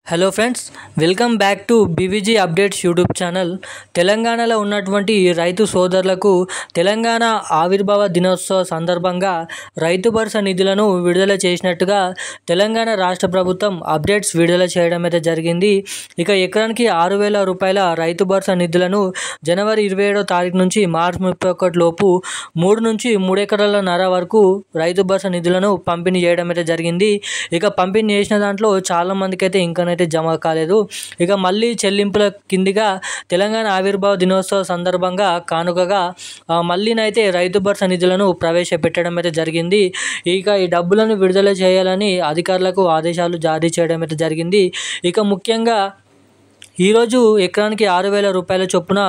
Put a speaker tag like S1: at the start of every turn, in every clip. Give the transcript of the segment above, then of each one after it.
S1: Hello friends, welcome back to BVG updates YouTube channel. తెలంగాణలో ఉన్నటువంటి రైతు సోదరులకు తెలంగాణ ఆవిర్భావ దినోత్సవ సందర్భంగా రైతు భరోసా నిధులను విడుదల చేసినట్టుగా తెలంగాణ రాష్ట్ర ప్రభుత్వం అప్డేట్స్ విడుదల చేయడం అయితే జరిగింది. ఇక ఎకరానికి 6,000 రూపాయల రైతు భరోసా నిధులను జనవరి 27వ తారీఖు నుంచి మార్చి 31 లోపు 3 నుంచి 3 ఎకరాలన్నర వరకు రైతు భరోసా నిధులను పంపిణీ చేయడం అయితే జరిగింది. ఇక పంపిణీ చేసిన దాంట్లో చాలా మందికి అయితే ఇంకా జమ కాలేదు. ఇక మళ్ళీ చెల్లింపుల కిందిగా తెలంగాణ ఆవిర్భావ దినోత్సవ సందర్భంగా కానుకగా మళ్ళీనైతే రైతు భరోసా నిధులను ప్రవేశపెట్టడం అయితే జరిగింది. ఇక ఈ డబ్బులను విడుదల చేయాలని అధికారులకు ఆదేశాలు జారీ చేయడం అయితే జరిగింది. ఇక ముఖ్యంగా ఈరోజు ఎకరానికి 6,000 రూపాయల చొప్పున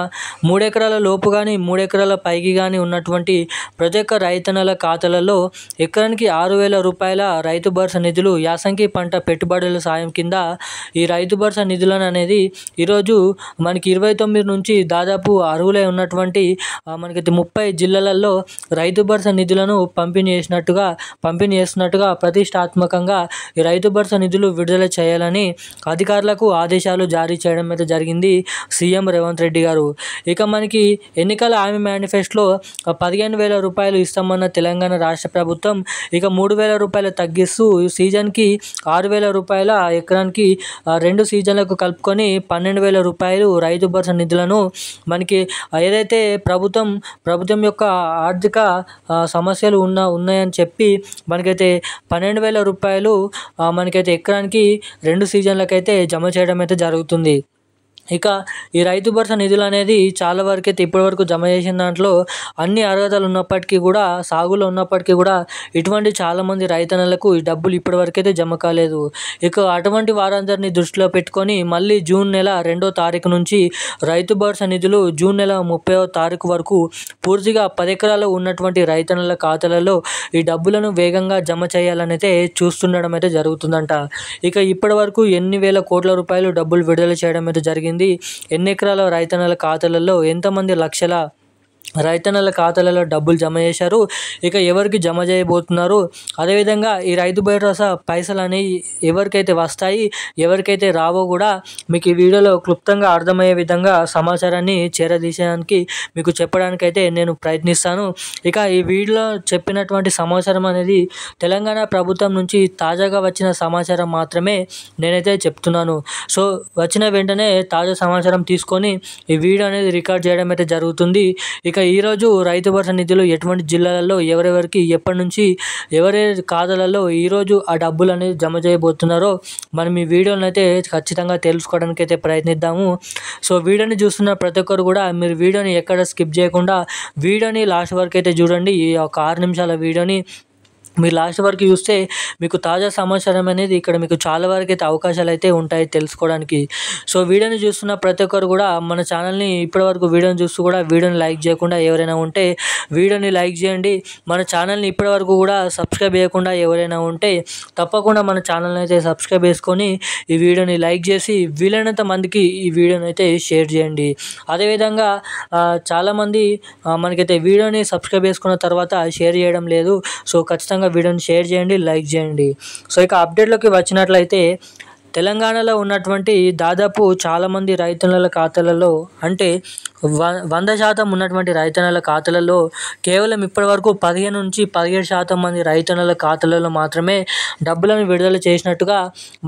S1: 3 ఎకరాల లోపు కానీ 3 ఎకరాల పైకి కానీ ఉన్నటువంటి ప్రతి ఒక్క రైతన్నల ఖాతాలలో ఎకరానికి 6,000 రూపాయల రైతు భరోసా నిధులు యాసంగి పంట పెట్టుబడుల సాయం కింద ఈ రైతు భరోసా నిధులను అనేది ఈరోజు మనకి 29 నుంచి దాదాపు అర్హులై ఉన్నటువంటి మనకి 30 జిల్లాలలో రైతు భరోసా నిధులను పంపిణీ చేస్తున్నట్టుగా ప్రతిష్టాత్మకంగా ఈ రైతు భరోసా నిధులు విడుదల చేయాలని అధికారులకు ఆదేశాలు జారీ చేయడం అయితే జరిగింది సీఎం రేవంత్ రెడ్డి గారు. ఇక మనకి ఎన్నికల హామీ మేనిఫెస్టోలో 15,000 రూపాయలు ఇస్తామన్న తెలంగాణ రాష్ట్ర ప్రభుత్వం ఇక 3,000 రూపాయలు తగ్గిస్తూ సీజన్కి 6,000 రూపాయల ఎకరానికి 2 సీజన్లకు కలుపుకొని 12,000 రూపాయలు రైతు భరోసా నిధులను మనకి ఏదైతే ప్రభుత్వం యొక్క ఆర్థిక సమస్యలు ఉన్నాయని చెప్పి మనకైతే 12,000 రూపాయలు మనకైతే ఎకరానికి 2 సీజన్లకైతే జమ చేయడం అయితే జరుగుతుంది. ఇక ఈ రైతు భరోసా నిధులు అనేది చాలా వరకు అయితే ఇప్పటివరకు జమ చేసిన దాంట్లో అన్ని అర్హతలు ఉన్నప్పటికీ కూడా సాగులో ఉన్నప్పటికీ కూడా ఇటువంటి చాలామంది రైతన్నలకు ఈ డబ్బులు ఇప్పటివరకు అయితే జమ కాలేదు. ఇక అటువంటి వారందరినీ దృష్టిలో పెట్టుకొని మళ్ళీ జూన్ నెల 2వ తారీఖు నుంచి రైతు భరోసా నిధులు జూన్ నెల 30వ తారీఖు వరకు పూర్తిగా 10 ఎకరాలు ఉన్నటువంటి రైతన్నల ఖాతాలలో ఈ డబ్బులను వేగంగా జమ చేయాలని అయితే చూస్తుండడం అయితే జరుగుతుందంట. ఇక ఇప్పటి వరకు ఎన్ని వేల కోట్ల రూపాయలు డబ్బులు విడుదల చేయడం అయితే జరిగింది. ఎన్ని ఎకరాల రైతన్నల ఖాతాలలో ఎంతమంది లక్షల రైతన్నల ఖాతాలలో డబ్బులు జమ చేశారు, ఇక ఎవరికి జమ చేయబోతున్నారు, అదేవిధంగా ఈ రైతు భరోసా పైసలు అనేవి ఎవరికైతే వస్తాయి ఎవరికైతే రావో కూడా మీకు ఈ వీడియోలో క్లుప్తంగా అర్థమయ్యే విధంగా సమాచారాన్ని చేరదీయడానికి మీకు చెప్పడానికైతే నేను ప్రయత్నిస్తాను. ఇక ఈ వీడియోలో చెప్పినటువంటి సమాచారం అనేది తెలంగాణ ప్రభుత్వం నుంచి తాజాగా వచ్చిన సమాచారం మాత్రమే నేనైతే చెప్తున్నాను. సో వచ్చిన వెంటనే తాజా సమాచారం తీసుకొని ఈ వీడియో అనేది రికార్డ్ చేయడం అయితే జరుగుతుంది. ఇక ఈరోజు రైతు భరోసా నిధులు ఎటువంటి జిల్లాలలో ఎవరెవరికి ఎప్పటి నుంచి ఎవరెవరి ఖాతాలలో ఈరోజు ఆ డబ్బులు అనేది జమ చేయబోతున్నారో మనం ఈ వీడియోని అయితే ఖచ్చితంగా తెలుసుకోవడానికి అయితే ప్రయత్నిద్దాము. సో వీడియోని చూస్తున్న ప్రతి ఒక్కరు కూడా మీరు వీడియోని ఎక్కడ స్కిప్ చేయకుండా వీడియోని లాస్ట్ వరకు అయితే చూడండి. ఈ ఒక 6 నిమిషాల వీడియోని మీరు లాస్ట్ వరకు చూస్తే మీకు తాజా సమాచారం అనేది ఇక్కడ మీకు చాలా వరకు అయితే అవకాశాలు అయితే ఉంటాయి తెలుసుకోవడానికి. సో వీడియోని చూస్తున్న ప్రతి ఒక్కరు కూడా మన ఛానల్ని ఇప్పటివరకు వీడియోని చూస్తూ కూడా వీడియోని లైక్ చేయకుండా ఎవరైనా ఉంటే వీడియోని లైక్ చేయండి. మన ఛానల్ని ఇప్పటివరకు కూడా సబ్స్క్రైబ్ చేయకుండా ఎవరైనా ఉంటే తప్పకుండా మన ఛానల్ని అయితే సబ్స్క్రైబ్ చేసుకొని ఈ వీడియోని లైక్ చేసి వీలైనంత మందికి ఈ వీడియోని అయితే షేర్ చేయండి. అదేవిధంగా చాలామంది మనకైతే వీడియోని సబ్స్క్రైబ్ చేసుకున్న తర్వాత షేర్ చేయడం లేదు. సో ఖచ్చితంగా వీడియోని షేర్ చేయండి, లైక్ చేయండి. సో ఇక అప్డేట్లోకి వచ్చినట్లయితే తెలంగాణలో ఉన్నటువంటి దాదాపు చాలామంది రైతన్నల ఖాతాలలో అంటే 100% ఉన్నటువంటి రైతన్నల ఖాతాలలో కేవలం ఇప్పటివరకు 15 నుంచి 17% మంది రైతన్నల ఖాతాలలో మాత్రమే డబ్బులను విడుదల చేసినట్టుగా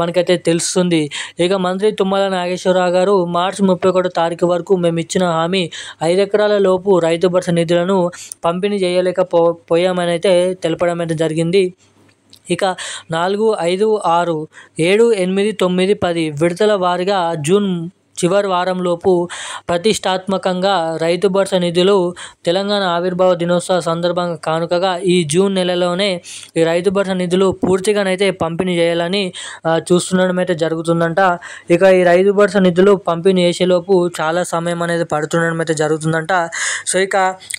S1: మనకైతే తెలుస్తుంది. ఇక మంత్రి తుమ్మల నాగేశ్వరరావు గారు మార్చి 31వ తారీఖు వరకు మేము ఇచ్చిన హామీ 5 ఎకరాల లోపు రైతు భరోసా నిధులను పంపిణీ చేయలేకపోయామని అయితే తెలపడం అయితే జరిగింది. ఇక 4, 5, 6, 7, 8, 9, 10 విడతల వారీగా జూన్ చివరి వారంలోపు ప్రతిష్టాత్మకంగా రైతు భరోసా నిధులు తెలంగాణ ఆవిర్భావ దినోత్సవ సందర్భంగా కానుకగా ఈ జూన్ నెలలోనే ఈ రైతు భరోసా నిధులు పూర్తిగానైతే పంపిణీ చేయాలని చూస్తుండడం అయితే జరుగుతుందంట. ఇక ఈ రైతు భరోసా నిధులు పంపిణీ చేసేలోపు చాలా సమయం అనేది పడుతుండడం అయితే జరుగుతుందంట. సో ఇక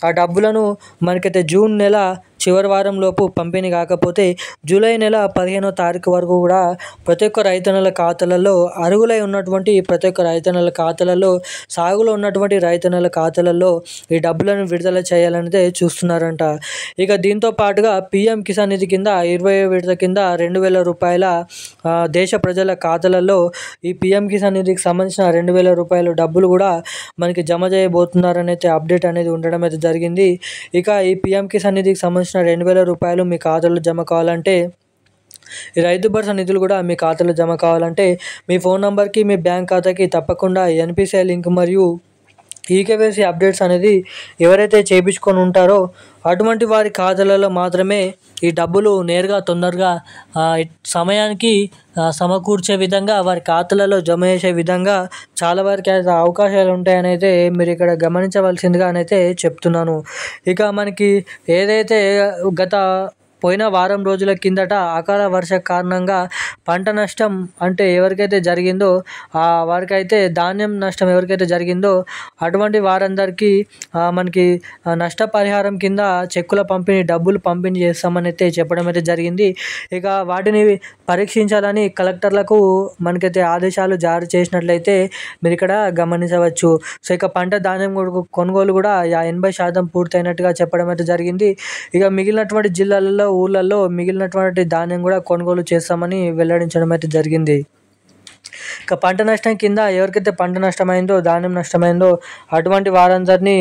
S1: ఆ డబ్బులను మనకైతే జూన్ నెల చివరి వారంలోపు పంపిణీ కాకపోతే జూలై నెల 15వ తారీఖు వరకు కూడా ప్రతి ఒక్క రైతన్నల ఖాతాలలో అర్హులై ఉన్నటువంటి ప్రతి ఒక్క రైతన్నల ఖాతాలలో సాగులో ఉన్నటువంటి రైతన్నల ఖాతాలలో ఈ డబ్బులను విడుదల చేయాలనేదే చూస్తున్నారంట. ఇక దీంతో పాటుగా పీఎం కిసాన్ నిధి కింద 20వ విడత కింద 2,000 రూపాయల దేశ ప్రజల ఖాతాలలో ఈ పీఎం కిసాన్ నిధికి సంబంధించిన 2,000 రూపాయల డబ్బులు కూడా మనకి జమ చేయబోతున్నారని అయితే అప్డేట్ అనేది ఉండడం అయితే జరిగింది. ఇక ఈ పీఎం కిసాన్ నిధికి సంబంధించిన 2,000 రూపాయలు మీ ఖాతాలో జమ కావాలంటే ఈ రైతు భరోసా నిధులు కూడా మీ ఖాతాలో జమ కావాలంటే మీ ఫోన్ నెంబర్కి మీ బ్యాంక్ ఖాతాకి తప్పకుండా ఎన్పిసిఐ లింక్ మరియు ఈకేవైసీ అప్డేట్స్ అనేది ఎవరైతే చేయించుకొని ఉంటారో అటువంటి వారి ఖాతాలలో మాత్రమే ఈ డబ్బులు నేరుగా తొందరగా సమయానికి సమకూర్చే విధంగా వారి ఖాతాలలో జమ చేసే విధంగా చాలా వరకు అయితే అవకాశాలు ఉంటాయని అయితే మీరు ఇక్కడ గమనించవలసిందిగా అయితే చెప్తున్నాను. ఇక మనకి ఏదైతే గత పోయిన వారం రోజుల కిందట అకాల వర్ష కారణంగా పంట నష్టం అంటే ఎవరికైతే జరిగిందో వారికైతే ధాన్యం నష్టం ఎవరికైతే జరిగిందో అటువంటి వారందరికీ మనకి నష్టపరిహారం కింద చెక్కుల పంపిణీ డబ్బులు పంపిణీ చేస్తామని అయితే చెప్పడం అయితే జరిగింది. ఇక వాటిని పరీక్షించాలని కలెక్టర్లకు మనకైతే ఆదేశాలు జారీ చేసినట్లయితే మీరు ఇక్కడ గమనించవచ్చు. సో ఇక పంట ధాన్యం కొనుగోలు కూడా 80% పూర్తయినట్టుగా చెప్పడం అయితే జరిగింది. ఇక మిగిలినటువంటి జిల్లాలలో ఊళ్ళల్లో మిగిలినటువంటి ధాన్యం కూడా కొనుగోలు చేస్తామని వెల్లడించడం అయితే జరిగింది. ఇక పంట నష్టం కింద ఎవరికైతే పంట నష్టమైందో ధాన్యం నష్టమైందో అటువంటి వారందరినీ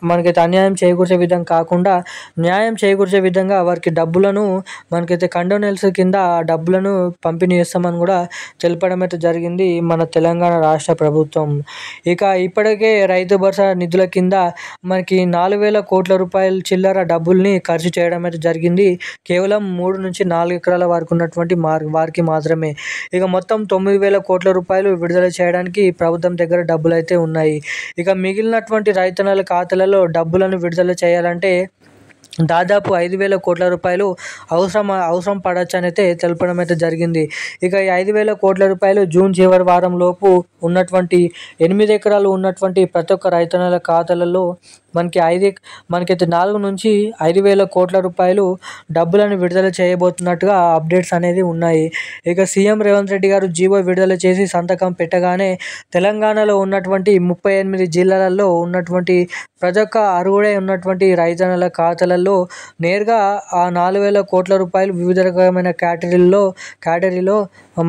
S1: మనకైతే అన్యాయం చేకూర్చే విధంగా కాకుండా న్యాయం చేకూర్చే విధంగా వారికి డబ్బులను మనకైతే కండోనెల్స్ కింద డబ్బులను పంపిణీ చేస్తామని కూడా తెలపడం అయితే జరిగింది మన తెలంగాణ రాష్ట్ర ప్రభుత్వం. ఇక ఇప్పటికే రైతు భరోసా నిధుల కింద మనకి 4,000 కోట్ల రూపాయల చిల్లర డబ్బుల్ని ఖర్చు చేయడం అయితే జరిగింది. కేవలం 3 నుంచి 4 ఎకరాల వరకు ఉన్నటువంటి వారికి మాత్రమే. ఇక మొత్తం 9,000 కోట్ల రూపాయలు విడుదల చేయడానికి ప్రభుత్వం దగ్గర డబ్బులు అయితే ఉన్నాయి. ఇక మిగిలినటువంటి రైతన్నల ఖాతాలలో డబ్బులను విడుదల చేయాలంటే దాదాపు 5,000 కోట్ల రూపాయలు అవసరం పడవచ్చు అని అయితే తెలపడం అయితే జరిగింది. ఇక ఈ 5,000 కోట్ల రూపాయలు జూన్ చివరి వారం లోపు ఉన్నటువంటి 8 ఎకరాలు ఉన్నటువంటి ప్రతి ఒక్క రైతన్నల ఖాతాలలో మనకైతే 4 నుంచి 5,000 కోట్ల రూపాయలు డబ్బులను విడుదల చేయబోతున్నట్టుగా అప్డేట్స్ అనేది ఉన్నాయి. ఇక సీఎం రేవంత్ రెడ్డి గారు జీవో విడుదల చేసి సంతకం పెట్టగానే తెలంగాణలో ఉన్నటువంటి 38 జిల్లాలలో ఉన్నటువంటి ప్రతి ఒక్క అర్హుడై ఉన్నటువంటి రైతన్నల ఖాతాలలో నేరుగా ఆ 4,000 కోట్ల రూపాయలు వివిధ రకమైన కేటగిరీలో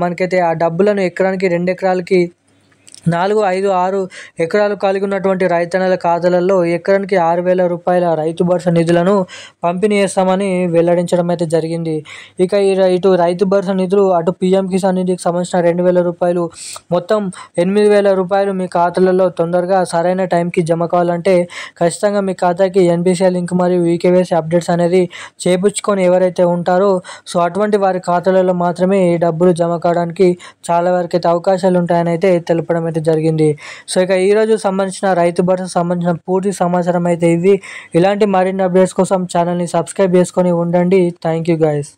S1: మనకైతే ఆ డబ్బులను ఎకరానికి 2 ఎకరాలకి 4, 5, 6 ఎకరాలు కలిగి ఉన్నటువంటి రైతన్నల ఖాతాలలో ఎకరానికి 6,000 రూపాయల రైతు భరోసా నిధులను పంపిణీ చేస్తామని వెల్లడించడం అయితే జరిగింది. ఇక ఇటు రైతు భరోసా నిధులు అటు పీఎం కిసాన్ నిధికి సంబంధించిన 2,000 రూపాయలు మొత్తం 8,000 రూపాయలు మీ ఖాతాలలో తొందరగా సరైన టైంకి జమ కావాలంటే ఖచ్చితంగా మీ ఖాతాకి ఎన్పిసిఐ లింక్ మరియు ఈకేవైసీ అప్డేట్స్ అనేది చేయించుకొని ఎవరైతే ఉంటారో సో అటువంటి వారి ఖాతాలలో మాత్రమే ఈ డబ్బులు జమ కావడానికి చాలా వరకు అయితే అవకాశాలు ఉంటాయని అయితే తెలపడం జరిగింది. సో ఇక ఈరోజు సంబంధించిన రైతు భరోసా సంబంధించిన పూర్తి సమాచారం అయితే ఇవి. ఇలాంటి మరిన్ని అప్డేట్స్ కోసం ఛానల్ని సబ్స్క్రైబ్ చేసుకొని ఉండండి. Thank you guys.